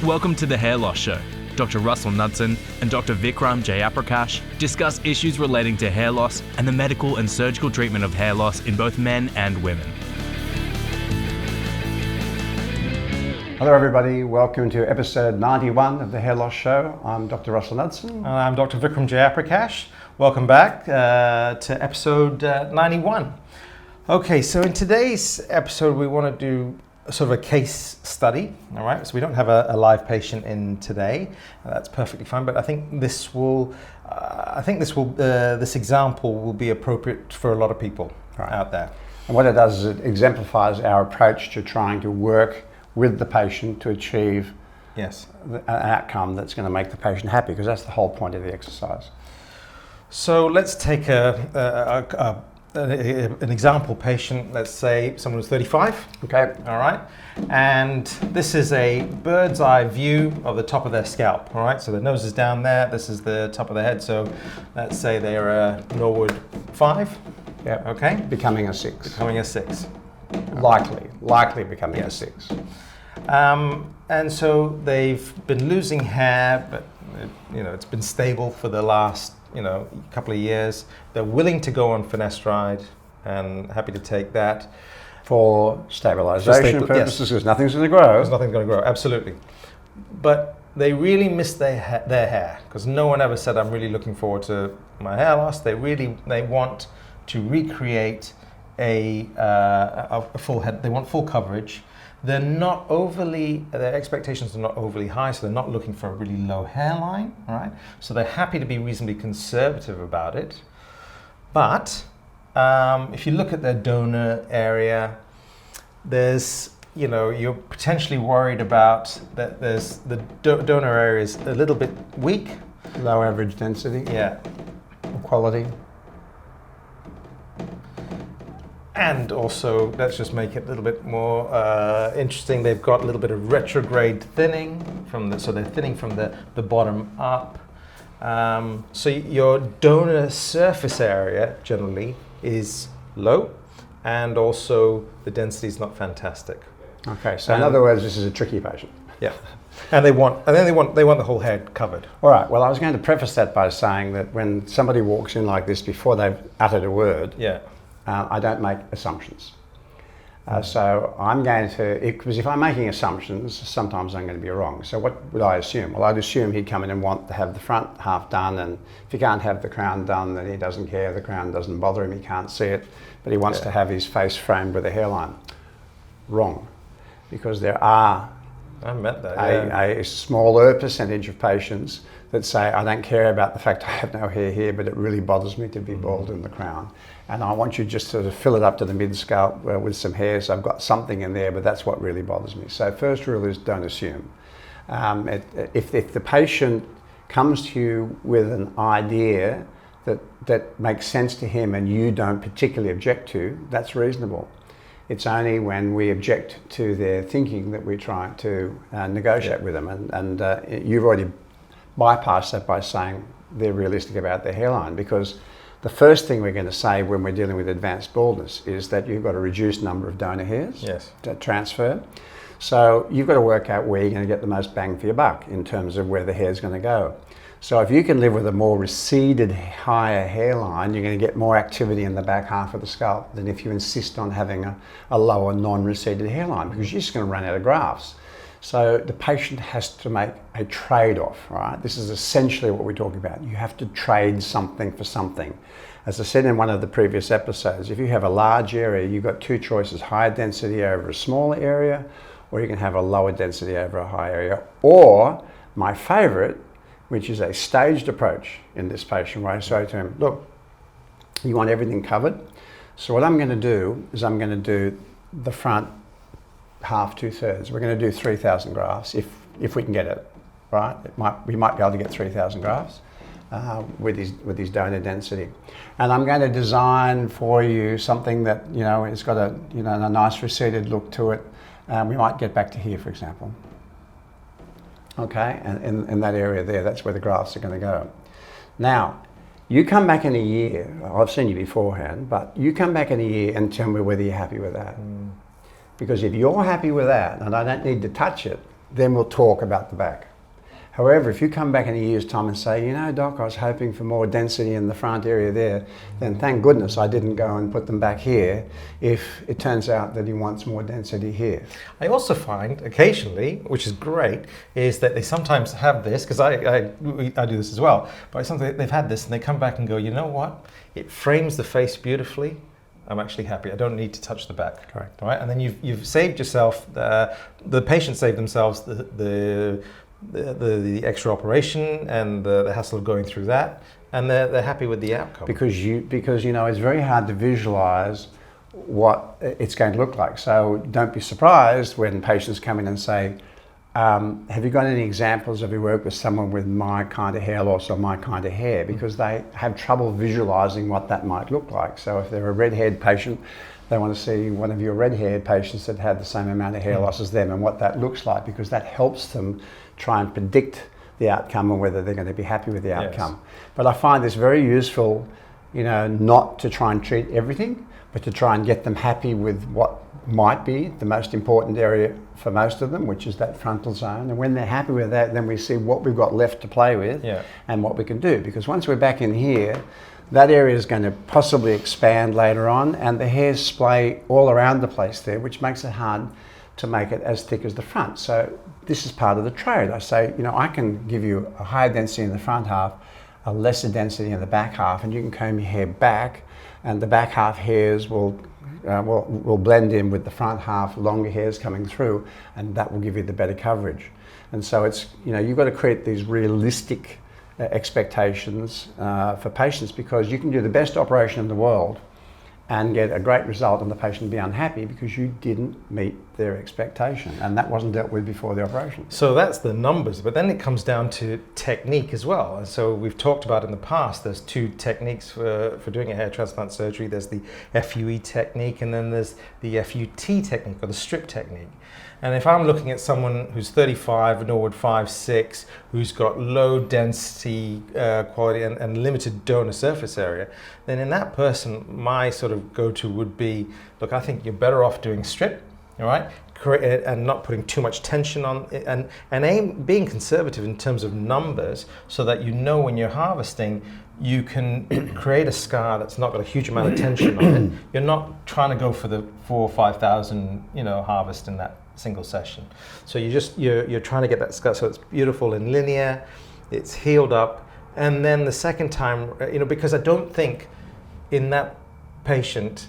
Welcome to the Hair Loss Show. Dr. Russell Knudsen and Dr. Vikram Jayaprakash discuss issues relating to hair loss and the medical and surgical treatment of hair loss in both men and women. Hello everybody, welcome to episode 91 of the Hair Loss Show. I'm Dr. Russell Knudsen. And I'm Dr. Vikram Jayaprakash. Welcome back to episode 91. Okay, so in today's episode we want to do sort of a case study, all right? So we don't have a live patient in today. That's perfectly fine, but I think this example will be appropriate for a lot of people out there. And what it does is it exemplifies our approach to trying to work with the patient to achieve an outcome that's going to make the patient happy, because that's the whole point of the exercise. So let's take an example patient. Let's say someone who's 35. Okay. All right. And this is a bird's eye view of the top of their scalp. All right. So the nose is down there. This is the top of the head. So let's say they're a Norwood 5. Yeah. Okay. Becoming a 6. Becoming a 6. Likely becoming a 6. And so they've been losing hair, but it's been stable for the last couple of years. They're willing to go on finasteride and happy to take that for stabilization purposes, because nothing's going to grow. Because nothing's going to grow, absolutely. But they really miss their hair, because no one ever said, I'm really looking forward to my hair loss. They want to recreate a full head. They want full coverage. Their expectations are not overly high, so they're not looking for a really low hairline, all right? So they're happy to be reasonably conservative about it. But if you look at their donor area, you're potentially worried about that the donor area is a little bit weak. Low average density. Yeah. Quality. And also, let's just make it a little bit more interesting. They've got a little bit of retrograde thinning so they're thinning from the bottom up. So your donor surface area generally is low, and also the density is not fantastic. Okay, so in other words, this is a tricky patient. Yeah, and they want the whole head covered. All right. Well, I was going to preface that by saying that when somebody walks in like this before they've uttered a word, I don't make assumptions. So I'm going to, because if I'm making assumptions, sometimes I'm going to be wrong. So what would I assume? Well, I'd assume he'd come in and want to have the front half done, and if he can't have the crown done, then he doesn't care. The crown doesn't bother him, he can't see it, but he wants to have his face framed with a hairline. Wrong. Because there are a smaller percentage of patients that say, I don't care about the fact I have no hair here, but it really bothers me to be bald in the crown. And I want you just to fill it up to the mid-scalp with some hair, so I've got something in there, but that's what really bothers me. So first rule is don't assume. If the patient comes to you with an idea that makes sense to him and you don't particularly object to, that's reasonable. It's only when we object to their thinking that we try to negotiate with them. And you've already bypassed that by saying they're realistic about their hairline, because the first thing we're going to say when we're dealing with advanced baldness is that you've got a reduced number of donor hairs to transfer. So you've got to work out where you're going to get the most bang for your buck in terms of where the hair's going to go. So if you can live with a more receded, higher hairline, you're going to get more activity in the back half of the scalp than if you insist on having a lower, non-receded hairline, because you're just going to run out of grafts. So the patient has to make a trade-off, right? This is essentially what we're talking about. You have to trade something for something. As I said in one of the previous episodes, if you have a large area, you've got two choices: higher density over a smaller area, or you can have a lower density over a high area. Or my favorite, which is a staged approach in this patient, where I say to him, look, you want everything covered. So what I'm going to do is I'm going to do the front half, 2/3. We're going to do 3,000 grafts if we can get it, right? We might be able to get 3,000 grafts with his donor density. And I'm going to design for you something that, it's got a nice receded look to it. We might get back to here, for example. Okay, and in that area there, that's where the grafts are going to go. Now, you come back in a year, I've seen you beforehand, but you come back in a year and tell me whether you're happy with that. Because if you're happy with that, and I don't need to touch it, then we'll talk about the back. However, if you come back in a year's time and say, you know, Doc, I was hoping for more density in the front area there, then thank goodness I didn't go and put them back here if it turns out that he wants more density here. I also find occasionally, which is great, is that they sometimes have this, because I do this as well, but sometimes they've had this and they come back and go, you know what, it frames the face beautifully. I'm actually happy. I don't need to touch the back. Correct. Right? And then you've saved yourself, the patient saved themselves the extra operation and the hassle of going through that, and they're happy with the outcome. Because you know, it's very hard to visualize what it's going to look like. So don't be surprised when patients come in and say, have you got any examples of you work with someone with my kind of hair loss or my kind of hair? Because they have trouble visualizing what that might look like. So if they're a red-haired patient, they want to see one of your red-haired patients that had the same amount of hair loss as them and what that looks like, because that helps them try and predict the outcome and whether they're going to be happy with the outcome. Yes. But I find this very useful, you know, not to try and treat everything, but to try and get them happy with what might be the most important area for most of them, which is that frontal zone. And when they're happy with that, then we see what we've got left to play with and what we can do. Because once we're back in here, that area is going to possibly expand later on, and the hairs splay all around the place there, which makes it hard to make it as thick as the front. So this is part of the trade. I say, you know, I can give you a higher density in the front half, a lesser density in the back half, and you can comb your hair back, and the back half hairs will blend in with the front half, longer hairs coming through, and that will give you the better coverage. And so it's, you know, you've got to create these realistic expectations for patients, because you can do the best operation in the world and get a great result and the patient be unhappy because you didn't meet their expectation, and that wasn't dealt with before the operation. So that's the numbers, but then it comes down to technique as well. And so we've talked about in the past, there's two techniques for doing a hair transplant surgery. There's the FUE technique, and then there's the FUT technique, or the strip technique. And if I'm looking at someone who's 35, Norwood 5'6", who's got low density quality and limited donor surface area, then in that person, my sort of go-to would be, look, I think you're better off doing strip, all right? And not putting too much tension on it, and being conservative in terms of numbers, so that you know when you're harvesting, you can create a scar that's not got a huge amount of tension on it. You're not trying to go for the 4,000 or 5,000, you know, harvest in that single session. So you're trying to get that scar so it's beautiful and linear, it's healed up, and then the second time, you know, because I don't think in that patient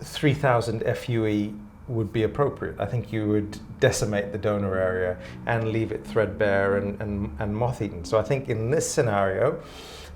3,000 FUE would be appropriate. I think you would decimate the donor area and leave it threadbare and moth-eaten. So I think in this scenario,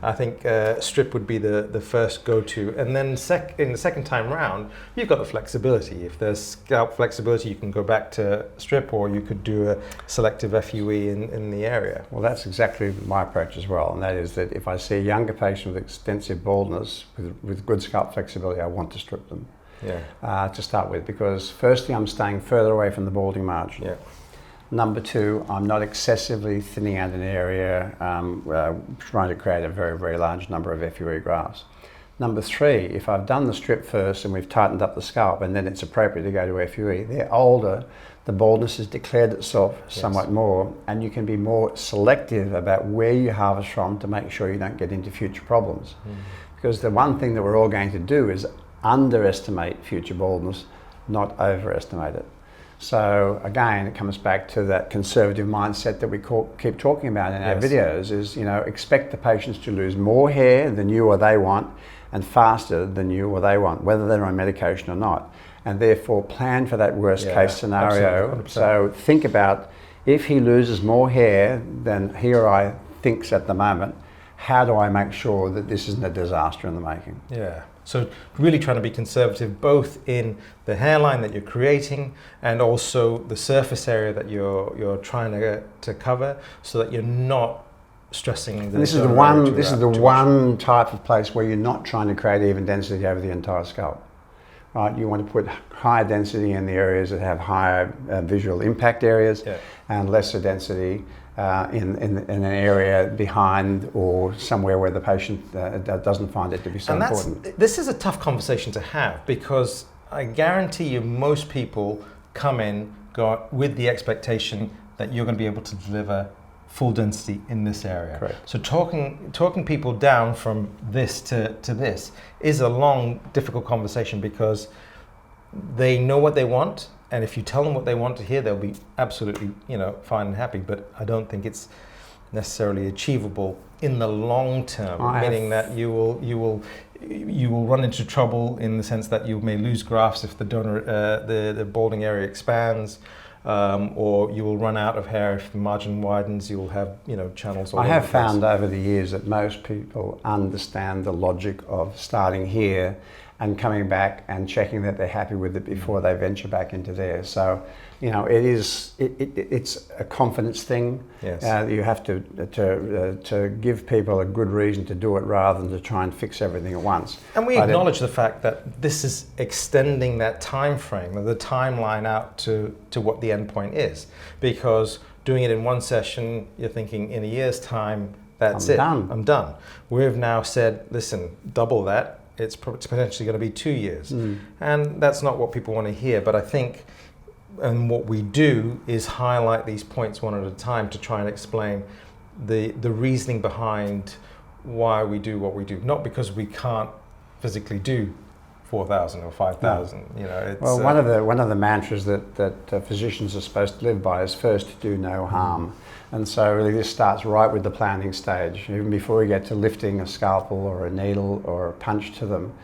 I think strip would be the first go-to. And then in the second time round, you've got the flexibility. If there's scalp flexibility, you can go back to strip, or you could do a selective FUE in the area. Well, that's exactly my approach as well. And that is that if I see a younger patient with extensive baldness, with good scalp flexibility, I want to strip them. To start with, because firstly, I'm staying further away from the balding margin. Number two, I'm not excessively thinning out an area, trying to create a very, very large number of FUE grafts. Number three, if I've done the strip first and we've tightened up the scalp, and then it's appropriate to go to FUE, they're older, the baldness has declared itself somewhat more, and you can be more selective about where you harvest from to make sure you don't get into future problems. Because the one thing that we're all going to do is underestimate future baldness, not overestimate it. So again, it comes back to that conservative mindset that we keep talking about in our videos, is, you know, expect the patients to lose more hair than you or they want, and faster than you or they want, whether they're on medication or not. And therefore plan for that worst case scenario. So think about, if he loses more hair than he or I thinks at the moment, how do I make sure that this isn't a disaster in the making? So really trying to be conservative, both in the hairline that you're creating and also the surface area that you're trying to cover, so that you're not stressing the. This is the one type of place where you're not trying to create even density over the entire scalp. Right? You want to put higher density in the areas that have higher visual impact areas, and lesser density in an area behind or somewhere where the patient doesn't find it to be so important. This is a tough conversation to have, because I guarantee you most people come in with the expectation that you're going to be able to deliver full density in this area. Correct. So talking people down from this to this is a long, difficult conversation, because they know what they want, and if you tell them what they want to hear, they'll be absolutely, fine and happy. But I don't think it's necessarily achievable in the long term, meaning that you will run into trouble in the sense that you may lose grafts if the donor the balding area expands. Or you will run out of hair if the margin widens. You'll have channels all over the place. I have found over the years that most people understand the logic of starting here and coming back and checking that they're happy with it before they venture back into there. So, it's a confidence thing. Yes. You have to give people a good reason to do it rather than to try and fix everything at once. And we acknowledge the fact that this is extending that time frame, the timeline out to what the end point is. Because doing it in one session, you're thinking in a year's time, that's I'm done. We've now said, listen, double that. It's potentially going to be 2 years. And that's not what people want to hear. But I think, and what we do is highlight these points one at a time to try and explain the reasoning behind why we do what we do. Not because we can't physically do 4,000 or 5,000. Well, one of the mantras that physicians are supposed to live by is first do no harm. And so really this starts right with the planning stage. Even before we get to lifting a scalpel or a needle or a punch to them,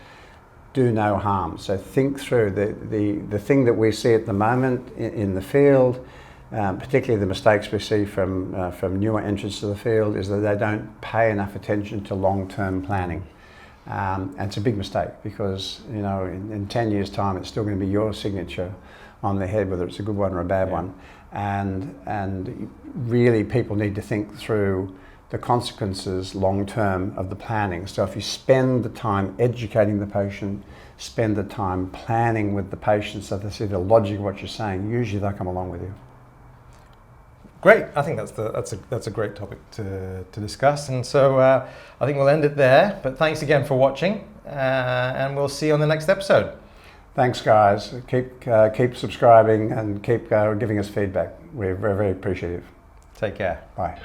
do no harm. So think through the thing that we see at the moment in the field, particularly the mistakes we see from newer entrants to the field, is that they don't pay enough attention to long-term planning. And it's a big mistake, because in 10 years' time it's still going to be your signature on the head, whether it's a good one or a bad one. And really people need to think through the consequences long term of the planning. So if you spend the time educating the patient, spend the time planning with the patient so they see the logic of what you're saying, usually they'll come along with you. Great. I think that's a great topic to discuss. And so I think we'll end it there. But thanks again for watching, and we'll see you on the next episode. Thanks, guys. Keep subscribing and keep giving us feedback. We're very, very appreciative. Take care. Bye.